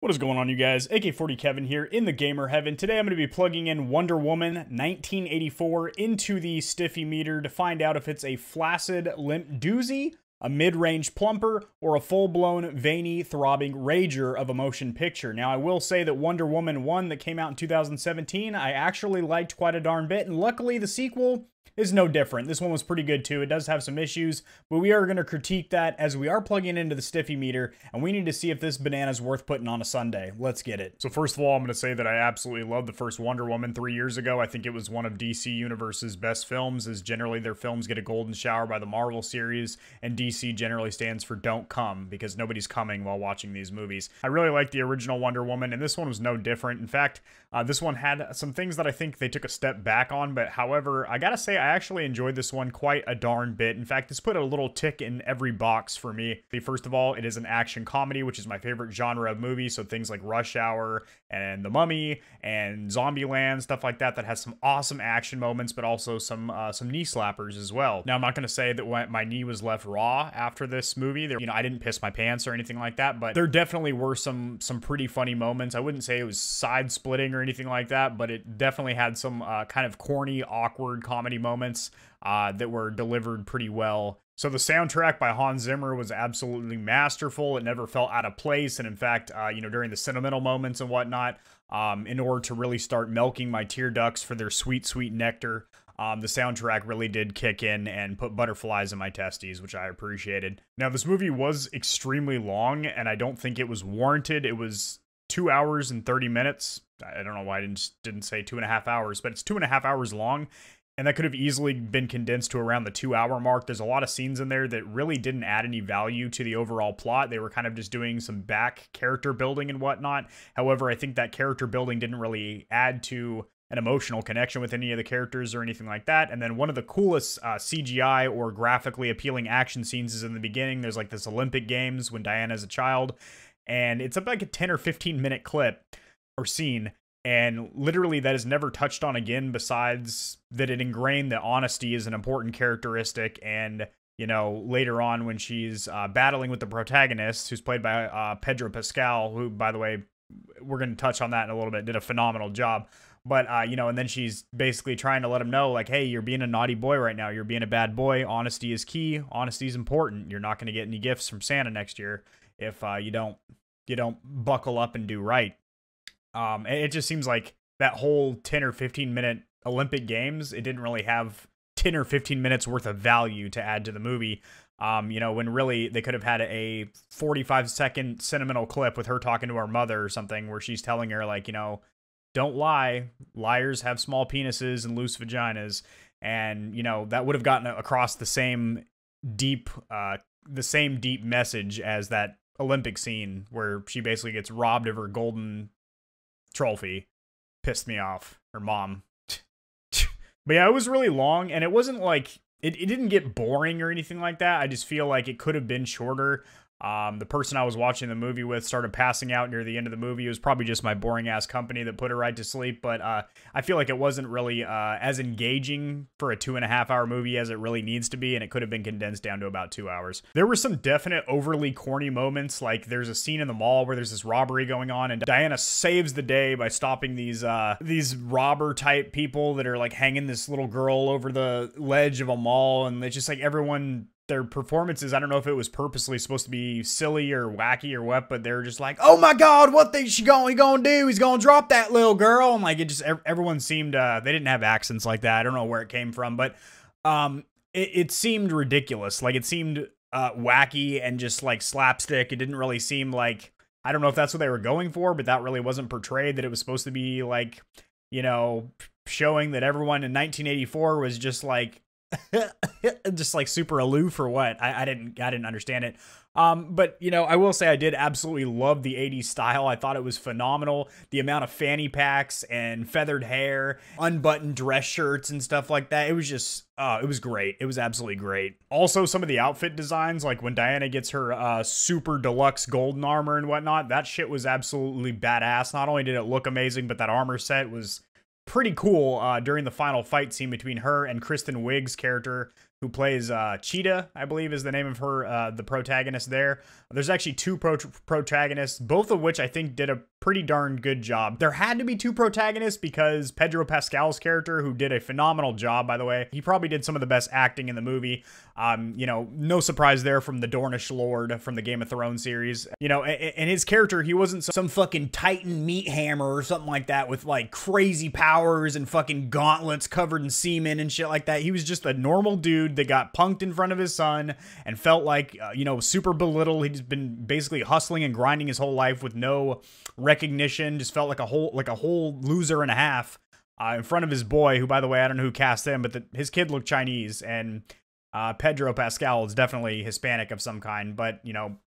What is going on, you guys? AK40 Kevin here in the gamer heaven. Today I'm going to be plugging in Wonder Woman 1984 into the stiffie meter to find out if it's a flaccid limp doozy, a mid-range plumper, or a full-blown veiny throbbing rager of a motion picture. Now I will say that Wonder Woman 1 that came out in 2017 I actually liked quite a darn bit, and luckily the sequel is no different. This one was pretty good too. It does have some issues, but we are going to critique that as we are plugging into the stiffie meter, and we need to see if this banana is worth putting on a sundae. Let's get it. So first of all, I'm going to say that I absolutely loved the first Wonder Woman 3 years ago. I think it was one of DC Universe's best films, as generally their films get a golden shower by the Marvel series, and DC generally stands for don't come, because nobody's coming while watching these movies. I really liked the original Wonder Woman, and this one was no different. In fact, this one had some things that I think they took a step back on, but however, I gotta say, I actually enjoyed this one quite a darn bit. In fact, this put a little tick in every box for me. First of all, it is an action comedy, which is my favorite genre of movie, so things like Rush Hour and The Mummy and Zombieland, stuff like that, that has some awesome action moments, but also some knee slappers as well. Now, I'm not gonna say that when my knee was left raw after this movie, I didn't piss my pants or anything like that, but there definitely were some pretty funny moments. I wouldn't say it was side-splitting or anything like that, but it definitely had some kind of corny, awkward comedy moments that were delivered pretty well. So the soundtrack by Hans Zimmer was absolutely masterful. It never felt out of place, and in fact, during the sentimental moments and whatnot, in order to really start milking my tear ducts for their sweet, sweet nectar, the soundtrack really did kick in and put butterflies in my testes, which I appreciated. Now, this movie was extremely long, and I don't think it was warranted. It was 2 hours and 30 minutes. I don't know why I didn't say 2.5 hours, but it's 2.5 hours long, and that could have easily been condensed to around the 2-hour mark. There's a lot of scenes in there that really didn't add any value to the overall plot. They were kind of just doing some back character building and whatnot. However, I think that character building didn't really add to an emotional connection with any of the characters or anything like that. And then one of the coolest CGI or graphically appealing action scenes is in the beginning. There's like this Olympic Games when Diana's a child, and it's like a 10 or 15 minute clip or scene, and literally that is never touched on again, besides that it ingrained that honesty is an important characteristic. And later on when she's battling with the protagonist, who's played by Pedro Pascal, who, by the way, we're going to touch on that in a little bit, did a phenomenal job. But, and then she's basically trying to let him know, like, hey, you're being a naughty boy right now. You're being a bad boy. Honesty is key. Honesty is important. You're not going to get any gifts from Santa next year if you don't buckle up and do right. It just seems like that whole 10 or 15 minute Olympic Games, it didn't really have 10 or 15 minutes worth of value to add to the movie. When really they could have had a 45-second sentimental clip with her talking to her mother or something, where she's telling her, like, don't lie. Liars have small penises and loose vaginas. And, that would have gotten across the same deep message as that Olympic scene where she basically gets robbed of her golden trophy. Pissed me off. Her mom. But yeah, it was really long, and it wasn't like, it didn't get boring or anything like that. I just feel like it could have been shorter. The person I was watching the movie with started passing out near the end of the movie. It was probably just my boring ass company that put her right to sleep, but I feel like it wasn't really as engaging for a 2.5-hour movie as it really needs to be, and it could have been condensed down to about 2 hours. There were some definite overly corny moments, like there's a scene in the mall where there's this robbery going on, and Diana saves the day by stopping these robber type people that are like hanging this little girl over the ledge of a mall, and it's just like everyone, their performances, I don't know if it was purposely supposed to be silly or wacky or what, but they're just like, oh my god, what he gonna do? He's gonna drop that little girl. And like, it just, everyone seemed, they didn't have accents like that. I don't know where it came from, but it seemed ridiculous. Like, it seemed wacky and just like slapstick. It didn't really seem like, I don't know if that's what they were going for, but that really wasn't portrayed, that it was supposed to be like, showing that everyone in 1984 was just like, just like super aloof or what. I didn't understand it. But I will say I did absolutely love the 80s style. I thought it was phenomenal. The amount of fanny packs and feathered hair, unbuttoned dress shirts and stuff like that. It was just, it was great. It was absolutely great. Also, some of the outfit designs, like when Diana gets her super deluxe golden armor and whatnot, that shit was absolutely badass. Not only did it look amazing, but that armor set was pretty cool during the final fight scene between her and Kristen Wiig's character, who plays Cheetah, I believe is the name of her, the protagonist there. There's actually two protagonists, both of which I think did a pretty darn good job. There had to be two protagonists because Pedro Pascal's character, who did a phenomenal job, by the way, he probably did some of the best acting in the movie. You know, no surprise there from the Dornish Lord from the Game of Thrones series. You know, and his character, he wasn't some fucking Titan meat hammer or something like that with like crazy powers and fucking gauntlets covered in semen and shit like that. He was just a normal dude that got punked in front of his son and felt like, you know, super belittled. He's been basically hustling and grinding his whole life with no recognition, just felt like a whole loser and a half in front of his boy, who, by the way, I don't know who cast him, but his kid looked Chinese, and Pedro Pascal is definitely Hispanic of some kind, but, you know,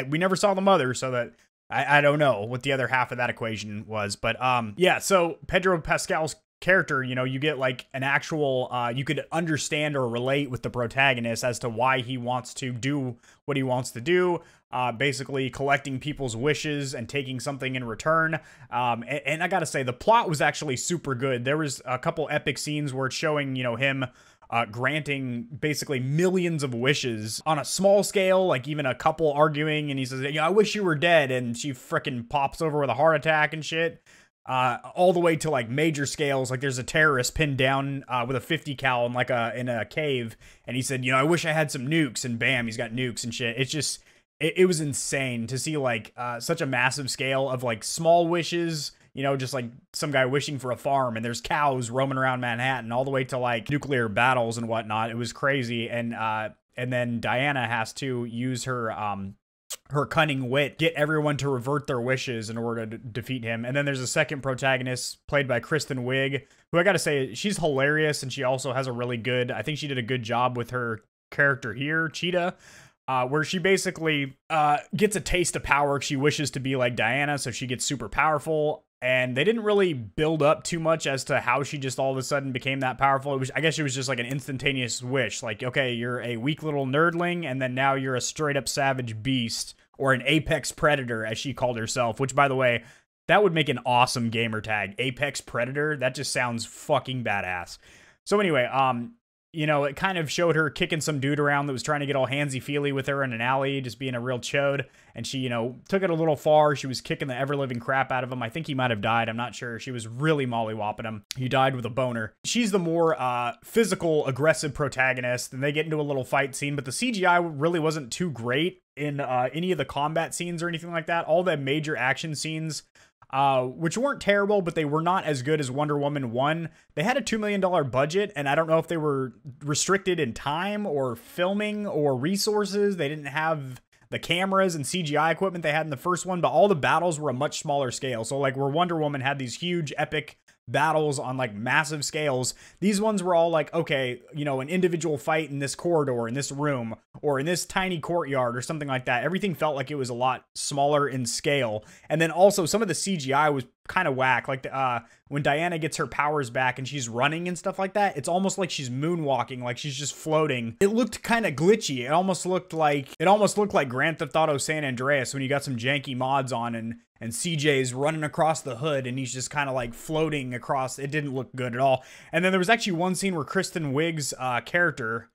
we never saw the mother, so that I don't know what the other half of that equation was, but yeah, so Pedro Pascal's character, you know, you get like an actual, you could understand or relate with the protagonist as to why he wants to do what he wants to do, basically collecting people's wishes and taking something in return. And I gotta say, the plot was actually super good. There was a couple epic scenes where it's showing, you know, him granting basically millions of wishes on a small scale, like even a couple arguing, and he says, "Yeah, I wish you were dead," and she frickin' pops over with a heart attack and shit. All the way to like major scales, like there's a terrorist pinned down with a 50 cal in like in a cave, and he said, "You know, I wish I had some nukes," and bam, he's got nukes and shit. It's just, it was insane to see like such a massive scale of like small wishes. You know, just like some guy wishing for a farm, and there's cows roaming around Manhattan, all the way to like nuclear battles and whatnot. It was crazy. And then Diana has to use her her cunning wit, get everyone to revert their wishes in order to defeat him. And then there's a second protagonist played by Kristen Wiig, who I gotta say, she's hilarious, and she also has a really good, I think she did a good job with her character here, Cheetah. Where she basically gets a taste of power. She wishes to be like Diana, so she gets super powerful. And they didn't really build up too much as to how she just all of a sudden became that powerful. It was, I guess it was just like an instantaneous wish. Like, okay, you're a weak little nerdling, and then now you're a straight up savage beast, or an apex predator, as she called herself. Which, by the way, that would make an awesome gamer tag. Apex Predator. That just sounds fucking badass. So anyway, you know, it kind of showed her kicking some dude around that was trying to get all handsy-feely with her in an alley, just being a real chode. And she, you know, took it a little far. She was kicking the ever-living crap out of him. I think he might have died. I'm not sure. She was really mollywopping him. He died with a boner. She's the more physical, aggressive protagonist, and they get into a little fight scene. But the CGI really wasn't too great in any of the combat scenes or anything like that. All the major action scenes, which weren't terrible, but they were not as good as Wonder Woman 1. They had a $2 million budget, and I don't know if they were restricted in time or filming or resources. They didn't have the cameras and CGI equipment they had in the first one, but all the battles were a much smaller scale. So like where Wonder Woman had these huge epic battles on like massive scales, these ones were all like, okay, you know, an individual fight in this corridor, in this room, or in this tiny courtyard or something like that. Everything felt like it was a lot smaller in scale. And then also some of the CGI was kind of whack. Like when Diana gets her powers back and she's running and stuff like that, it's almost like she's moonwalking, like she's just floating. It looked kind of glitchy. It almost looked like Grand Theft Auto San Andreas when you got some janky mods on and CJ's running across the hood and he's just kind of like floating across. It didn't look good at all. And then there was actually one scene where Kristen Wiig's character,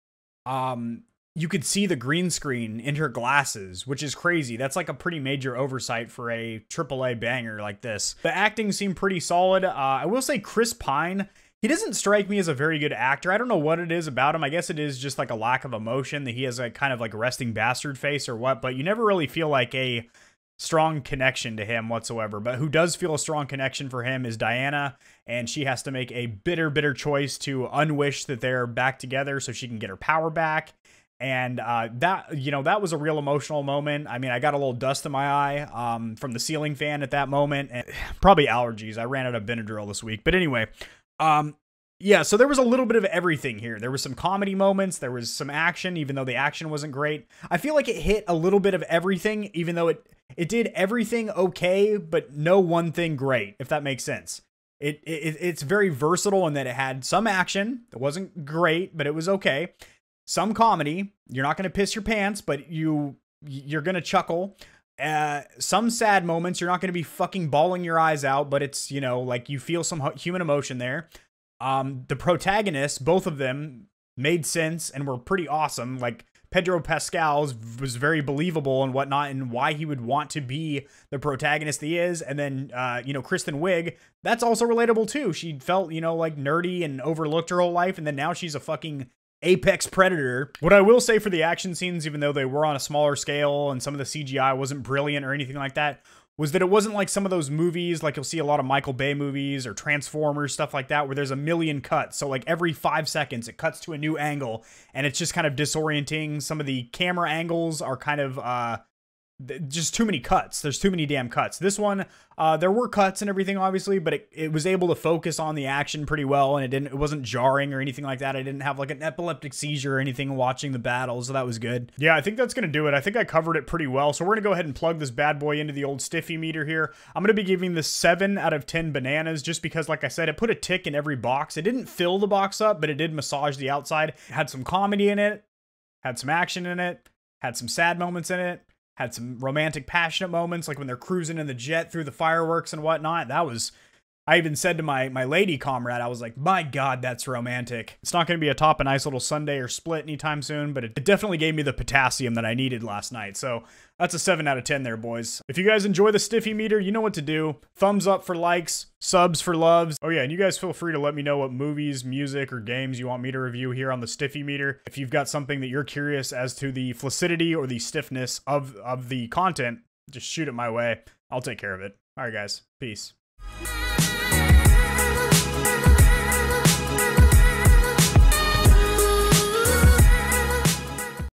you could see the green screen in her glasses, which is crazy. That's like a pretty major oversight for a AAA banger like this. The acting seemed pretty solid. I will say Chris Pine, he doesn't strike me as a very good actor. I don't know what it is about him. I guess it is just like a lack of emotion, that he has a kind of like resting bastard face or what, but you never really feel like a strong connection to him whatsoever. But who does feel a strong connection for him is Diana, and she has to make a bitter choice to unwish that they're back together so she can get her power back. And that, you know, that was a real emotional moment. I mean, I got a little dust in my eye from the ceiling fan at that moment, and probably allergies. I ran out of Benadryl this week. But anyway, yeah, so there was a little bit of everything here. There was some comedy moments. There was some action, even though the action wasn't great. I feel like it hit a little bit of everything, even though it did everything okay, but no one thing great, if that makes sense. It's very versatile in that it had some action. It wasn't great, but it was okay. Some comedy. You're not going to piss your pants, but you're going to chuckle. Some sad moments. You're not going to be fucking bawling your eyes out, but it's, you know, like you feel some human emotion there. The protagonists, both of them, made sense and were pretty awesome. Like, Pedro Pascal's was very believable and whatnot, and why he would want to be the protagonist he is. And then, you know, Kristen Wiig, that's also relatable too. She felt, you know, like nerdy and overlooked her whole life, and then now she's a fucking apex predator. What I will say for the action scenes, even though they were on a smaller scale and some of the CGI wasn't brilliant or anything like that, was that it wasn't like some of those movies, like you'll see a lot of Michael Bay movies or Transformers, stuff like that, where there's a million cuts. So like every 5 seconds, it cuts to a new angle, and it's just kind of disorienting. Some of the camera angles are kind of just too many cuts. There's too many damn cuts. This one, there were cuts and everything, obviously, but it was able to focus on the action pretty well, and it wasn't jarring or anything like that. I didn't have like an epileptic seizure or anything watching the battle, so that was good. Yeah, I think that's gonna do it. I think I covered it pretty well, so we're gonna go ahead and plug this bad boy into the old stiffie meter here. I'm gonna be giving this 7 out of 10 bananas, just because, like I said, it put a tick in every box. It didn't fill the box up, but it did massage the outside. It had some comedy in it, had some action in it, had some sad moments in it, had some romantic, passionate moments, like when they're cruising in the jet through the fireworks and whatnot. That was, I even said to my lady comrade, I was like, my God, that's romantic. It's not going to be atop a nice little sundae or split anytime soon, but it definitely gave me the potassium that I needed last night. So that's a 7 out of 10 there, boys. If you guys enjoy the stiffie meter, you know what to do. Thumbs up for likes, subs for loves. Oh yeah, and you guys feel free to let me know what movies, music, or games you want me to review here on the stiffie meter. If you've got something that you're curious as to the flaccidity or the stiffness of the content, just shoot it my way. I'll take care of it. All right, guys. Peace.